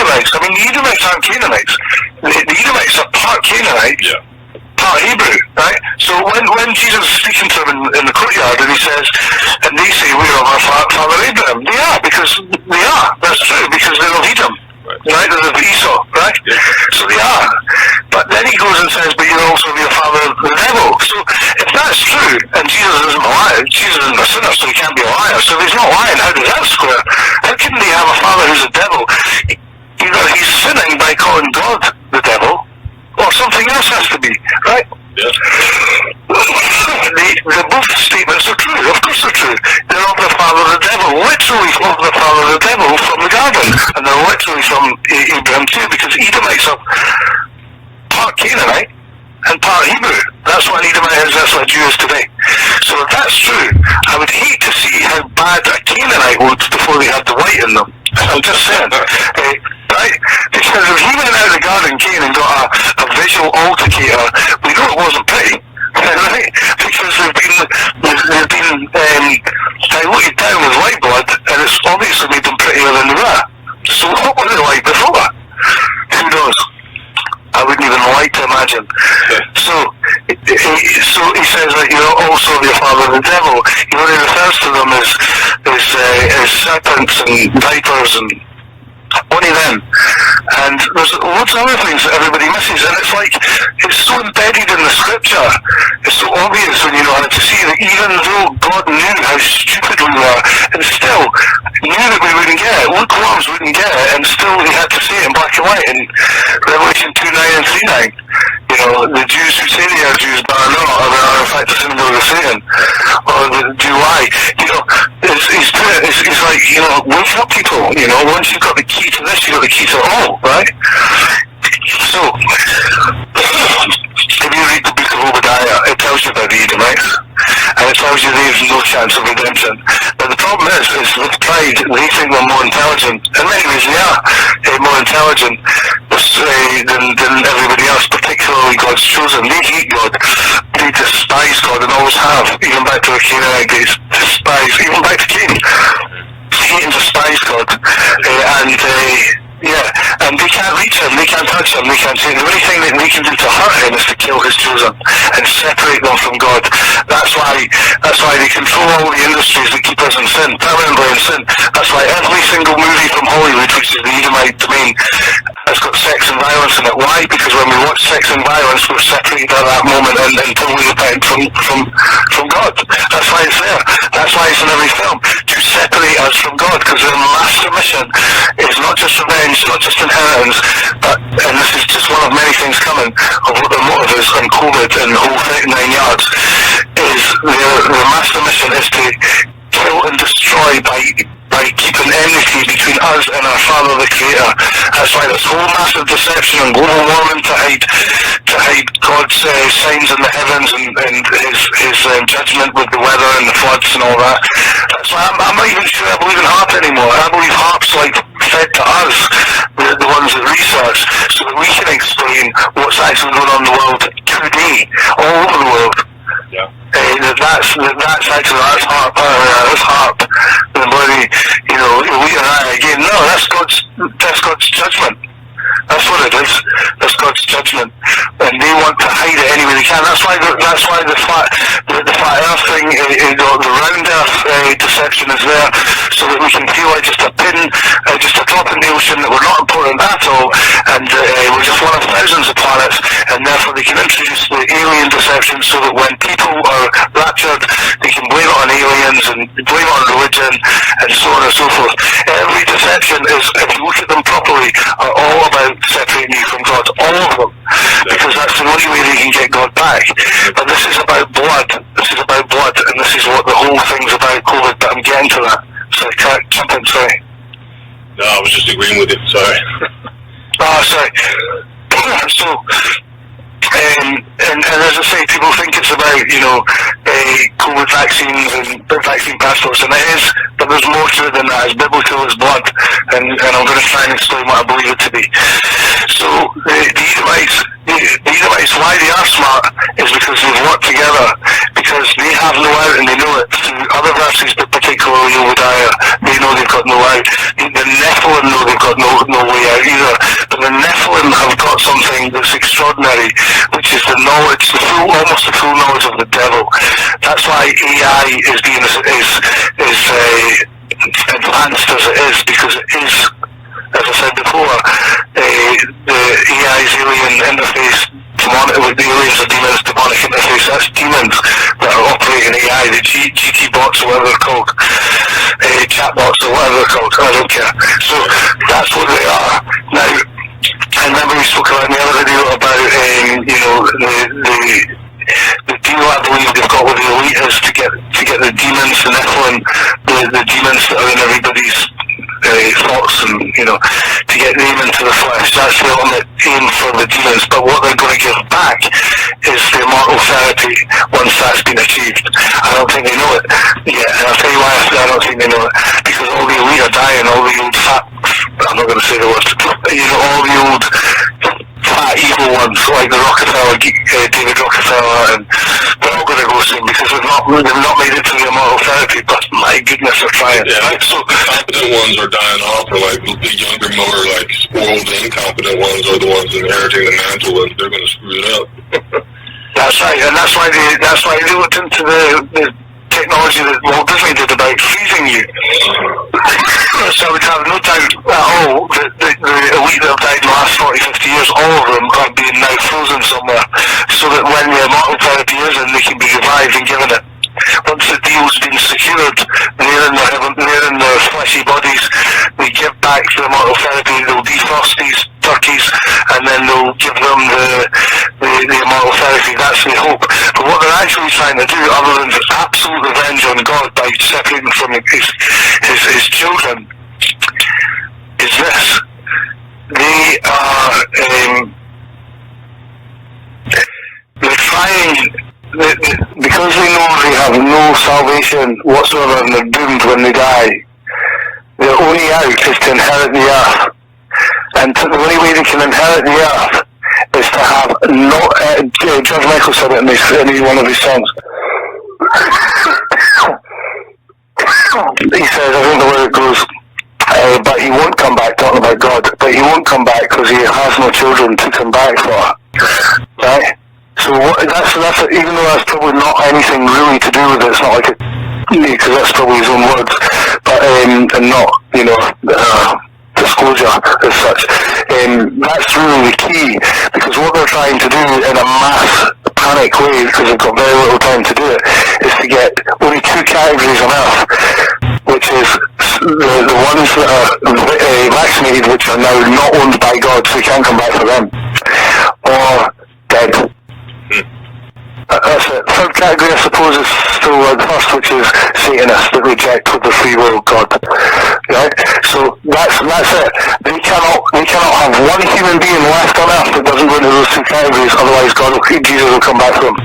Edomites. I mean, the Edomites aren't Canaanites. The Edomites are part Canaanites, part Hebrew, right? So when Jesus is speaking to them in the courtyard, and he says, and they say, we're of our father Abraham. They are, because they are. That's true, because they're of Edom. Right, they're of Esau, right? Yeah. So they are. But then he goes and says, but you're also your father the devil. So if that's true, and Jesus isn't a liar, Jesus isn't a sinner, so he can't be a liar. So if he's not lying, how does that square? How can they have a father who's a devil? Either he's sinning by calling God the devil, or something else has to be, right? Yeah. Both statements are true. Of course they're true. They're of the father of the devil, literally of the father of the devil from the garden, and they're literally from Abraham too, because Edomites are part Canaanite and part Hebrew. That's what an Edomite is. That's what a Jew is today. So if that's true, I would hate to see how bad a Canaanite would before they had the white in them. I'm just saying. Right? Because if he went out of the garden, Cain, and got a visual altercator, we know it wasn't pretty. Right? Because they've been diluted down with white blood, and it's obviously made them prettier than they were. So what were they like before? Who knows? I wouldn't even like to imagine. So he says that you're also the father of the devil. He only refers to them as serpents and vipers and only them. And there's lots of other things that everybody misses, and it's like, it's so embedded in the scripture, it's so obvious when you know how to see that even though God knew how stupid we were, and still knew that we wouldn't get it, lukewarms wouldn't get it, and still he had to say it in black and white in Revelation 2:9 and 3:9. You know, the Jews who say they are Jews but are not, or are in fact the synagogue of Satan, or the Jew lie. You know, it's like, you know, wake up people, you know, once you've got the key to this, you've got the key to all, right? So, if you read the book of Obadiah, it tells you about the Edomites, and it tells you they have no chance of redemption. But the problem is with pride, they think they're more intelligent. In many ways they are more intelligent than everybody else, particularly God's chosen. They hate God, they despise God, and always have, even back to the Canaanite days, even back to Cain. Hate and despise God, and they can't reach him, they can't touch him, they can't say. The only thing that they can do to hurt him is to kill his chosen and separate them from God. That's why they control all the industries that keep us in sin, permanently in sin. That's why every single movie from Hollywood, which is the Edomite domain, has got sex and violence in it. Why? Because when we watch sex and violence, we're separated at that moment until we repent from God. That's why it's there. That's why it's in every film, to separate us from God, because their master mission is not just revenge, not just inheritance, but, and this is just one of many things coming, of what their motive is on COVID and the whole 9 yards, is their master mission is to kill and destroy by keeping enmity between us and our Father the Creator. That's why this whole massive deception and global warming to hide God's signs in the heavens and his judgment with the weather and the floods and all that. That's why I'm not even sure I believe in HARP anymore. I believe HARP's like fed to us, the ones that research, so that we can explain what's actually going on in the world today, all over the world. Yeah. That's HARP. The body, you know, we and I again. No, that's God's judgment. That's what it is. That's God's judgment, and they want to hide it any way they can. That's why the flat Earth thing, the round Earth deception is there, so that we can feel like just a pin, just a drop in the ocean, that we're not important at all, and we're just one of thousands of planets, and therefore they can introduce the alien deception, so that when people are raptured, they can blame it on aliens and blame it on religion, and so on and so forth. Every deception is, if you look at them properly, are all about separating you from God, all of them, because that's the only way they can get God back. But this is about blood, and this is what the whole thing's about, COVID, but I'm getting to that. So I can't jump in, sorry. No, I was just agreeing with it, sorry. Sorry. So, and as I say, people think it's about, you know, COVID vaccines and vaccine passports, and it is, but there's more to it than that. It's biblical as blood, and I'm going to try and explain what I believe it to be. So the Edomites, why they are smart is because they've worked together, because they have no out and they know it. Through other verses, but particularly Obadiah, they know they've got no out. The Nephilim know they've got got no way out either. But the Nephilim have got something that's extraordinary, which is the knowledge, almost the full knowledge of the devil. That's why AI is being as advanced as it is, because it is, as I said before, the AI's alien interface, with the aliens or demons, demonic interface, that's demons that are operating AI, the GT bots or whatever they're called, chatbots or whatever they're called, I don't care. So that's what they are. Now, I remember we spoke about in the other video about, the deal I believe they've got with the elite is to get the demons, the Nephilim, the demons that are in everybody's thoughts, and to get them into the flesh. That's the ultimate aim for the demons. But what they're going to give back is the immortal therapy once that's been achieved. I don't think they know it yet, and I'll tell you why I don't think they know it. Because all the elite are dying, all the old fat, I'm not going to say the words, all the old fat evil ones like the Rockefeller, David Rockefeller, and they're all going to go soon because they've not made it to the immortal therapy. But my goodness, they're trying. Yeah, right? So the competent ones are dying off, or like the younger, more like spoiled, incompetent ones are the ones inheriting the mantle, and they're going to screw it up. That's right, and that's why they looked into the technology that Walt Disney did about freezing you. So I would have no doubt at all that the elite that have died in the last 40, 50 years, all of them are being now frozen somewhere, so that when the immortal therapy is in, they can be revived and given it. Once the deal's been secured, they're in their fleshy bodies, they give back the immortal therapy, they'll defrost these turkeys, and then they'll give them the immortal therapy. That's the hope. But what they're actually trying to do, other than absolute revenge on God by separating from his children, is this. They are they're trying, because they know they have no salvation whatsoever and they're doomed when they die, their only out is to inherit the earth. And the only way they can inherit the earth is to have no... George Michael said it in one of his songs. He says, I don't know where it goes, but he won't come back, talking about God, but he won't come back because he has no children to come back for. Right? So that's even though that's probably not anything really to do with it, it's not like it, because that's probably his own words, but and not disclosure as such. That's really the key, because what they're trying to do in a mass panic way, because they've got very little time to do it, is to get only two categories on Earth, which is the ones that are vaccinated, which are now not owned by God, so they can't come back for them, or dead. That's it. Third category, I suppose, is still the first, which is Satanists that reject with the free will of God. Right? So that's it. They cannot have one human being left on earth that doesn't go into those two categories, otherwise Jesus will come back to them.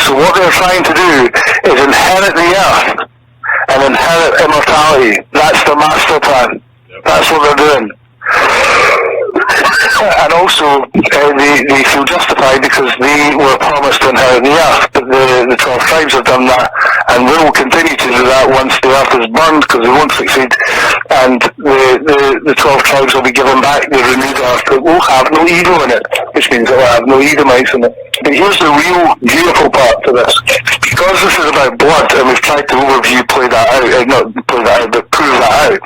So what they're trying to do is inherit the earth and inherit immortality. That's the master plan. That's what they're doing. And also, they feel justified because they were promised to inherit the earth, but the 12 tribes have done that, and will continue to do that once the earth is burned, because they won't succeed, and the 12 tribes will be given back the renewed earth that will have no evil in it, which means it will have no Edomites in it. But here's the real beautiful part to this. Because this is about blood, and we've tried to play that out, not play that out, but prove that out.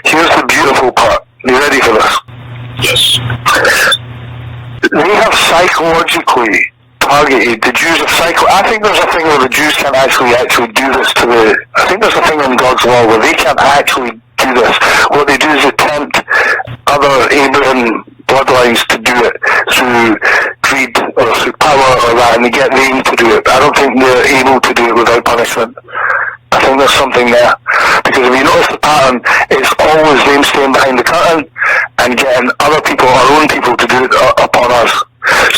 Here's the beautiful part. Are you ready for this? Yes. They have psychologically targeted the Jews. I think there's a thing where the Jews can't actually do this I think there's a thing in God's law where they can't actually do this. What they do is attempt other Abraham bloodlines to do it through greed or through power or that, and they get them to do it. I don't think they're able to do it without punishment. I think there's something there. Because if you notice the pattern, it's always them staying behind the curtain and getting other people, our own people, to do it upon us.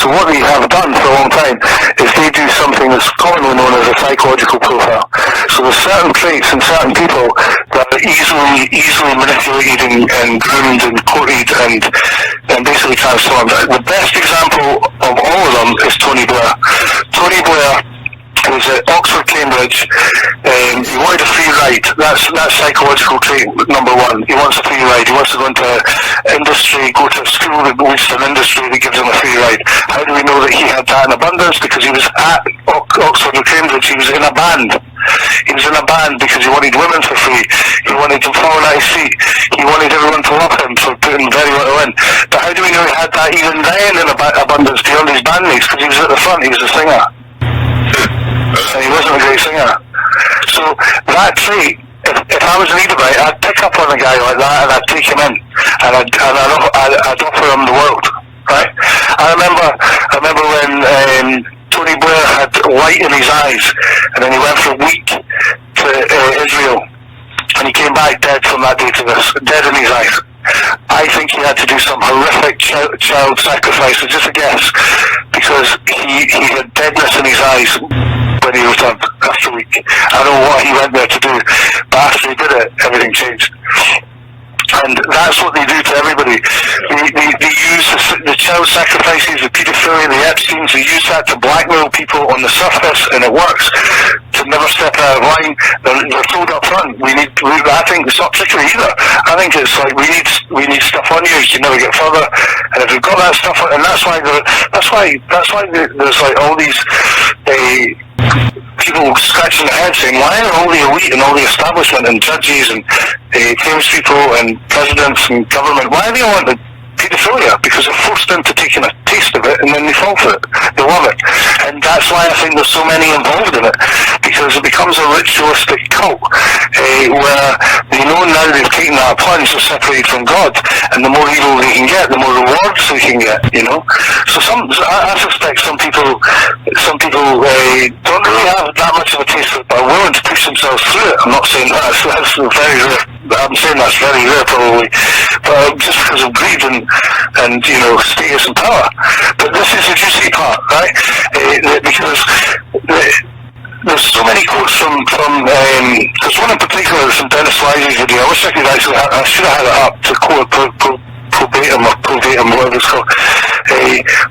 So what they have done for a long time is they do something that's commonly known as a psychological profile. So there's certain traits in certain people that are easily manipulated and groomed and courted and basically transformed. The best example of all of them is Tony Blair. Tony Blair was at Oxford, Cambridge. He wanted a free ride. That's psychological trait number one. He wants a free ride. He wants to go into industry, go to a school that goes to an industry that gives him a free ride. How do we know that he had that in abundance? Because he was at Oxford or Cambridge. He was in a band. He was in a band because he wanted women for free. He wanted to fall on his feet. He wanted everyone to love him for putting very little in. But how do we know he had that even then in abundance beyond his bandmates? Because he was at the front, he was a singer. And he wasn't a great singer. So that trait, if I was an Edomite, I'd pick up on a guy like that and I'd take him in. And I'd offer him the world. Right? I remember when Tony Blair had light in his eyes, and then he went for a week to Israel, and he came back dead from that day to this, dead in his eyes. I think he had to do some horrific child sacrifices, just a guess, because he had deadness in his eyes when he returned after a week. I don't know what he went there to do, but after he did it, everything changed. And that's what they do to everybody. They use the child sacrifices, the paedophilia, the Epsteins, they use that to blackmail people on the surface, and it works. To never step out of line, they're told up front, I think it's not trickery either. I think it's like, we need stuff on you can never get further. And if you've got that stuff, and that's why there's like all these people scratching their heads saying, why are all the elite and all the establishment and judges and famous people and presidents and government, why do they want the paedophilia? Because they're forced into taking a taste of it and then they fall for it. They love it. And that's why I think there's so many involved in it. Because it becomes a ritualistic cult where they know now they've taken that plunge, they're separated from God, and the more evil they can get, the more rewards they can get, you know. So I suspect some people don't really have that much of a taste of it, but are willing to push themselves through it. I'm not saying that's very rare. I'm saying that's very rare probably, but just because of greed and you know, status and power. But this is the juicy part, right? Because there's so many quotes from there's one in particular from Dennis Wise' video. I wish I could actually I should have had it up to quote verbatim, whatever it's called.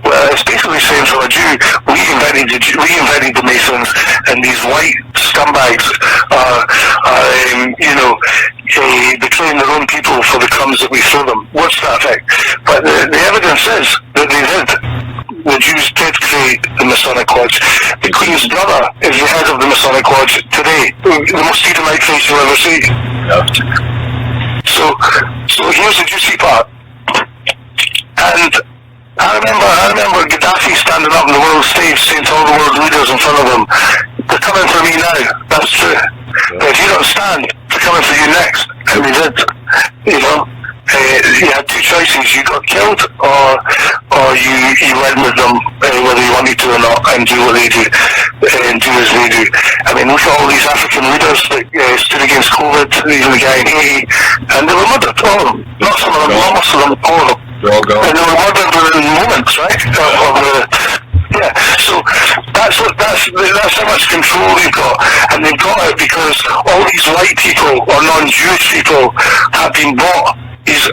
Well, it's basically saying, from a Jew, we invented the Masons, and these white scumbags are betraying their own people for the crumbs that we throw them. What's that effect? But the evidence is that they did. The Jews did create the Masonic Lodge. The Queen's brother is the head of the Masonic Lodge today. The most Edomite face you'll ever see. Yeah. So here's the juicy part. And I remember Gaddafi standing up on the world stage saying to all the world leaders in front of him, they're coming for me now. That's true. But if you don't stand, they're coming for you next. And they did. You know? You had two choices. You got killed, or you went with them, whether you wanted to or not, and do what they do, and do as they do. I mean, look at all these African leaders that stood against COVID, even the guy in Haiti, and they were murdered, all of them. Not some of them, not most of them, all of them. They're all gone. And they were murdered within moments, right? Yeah, so that's how much control they've got, and they've got it because all these white people or non-Jewish people have been bought. These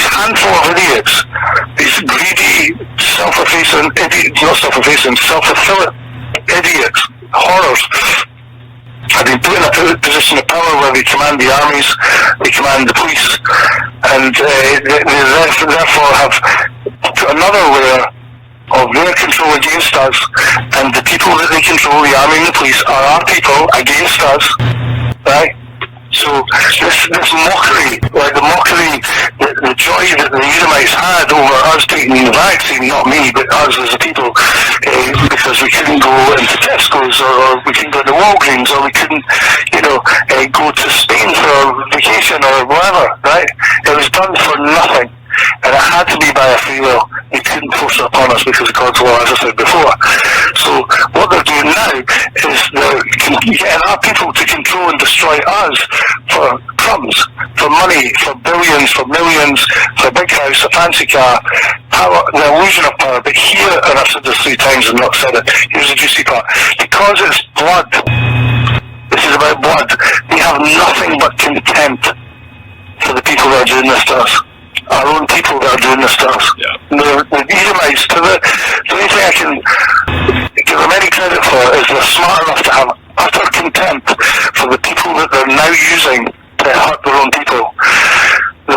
handful of idiots, these greedy, self-effacing idiots, horrors, have been put in a position of power where they command the armies, they command the police, and they therefore have put another layer of their control against us, and the people that they control, the army and the police, are our people against us, right? So this mockery, like the mockery, the joy that the Edomites had over us taking the vaccine, not me, but us as a people, because we couldn't go into Tesco's, or we couldn't go to Walgreens, or we couldn't, go to Spain for a vacation or whatever, right? It was done for nothing. And it had to be by a free will. They couldn't force it upon us because of God's law, as I said before. So what they're doing now is they're getting our people to control and destroy us for crumbs, for money, for billions, for millions, for a big house, a fancy car, power, the illusion of power. But here, and I've said this 3 times and not said it, here's the juicy part. Because it's blood, this is about blood, they have nothing but contempt for the people that are doing this to us. Our own people that are doing this to us. Yeah. The Edomites, the only thing I can give them any credit for is they're smart enough to have utter contempt for the people that they're now using to hurt their own people. The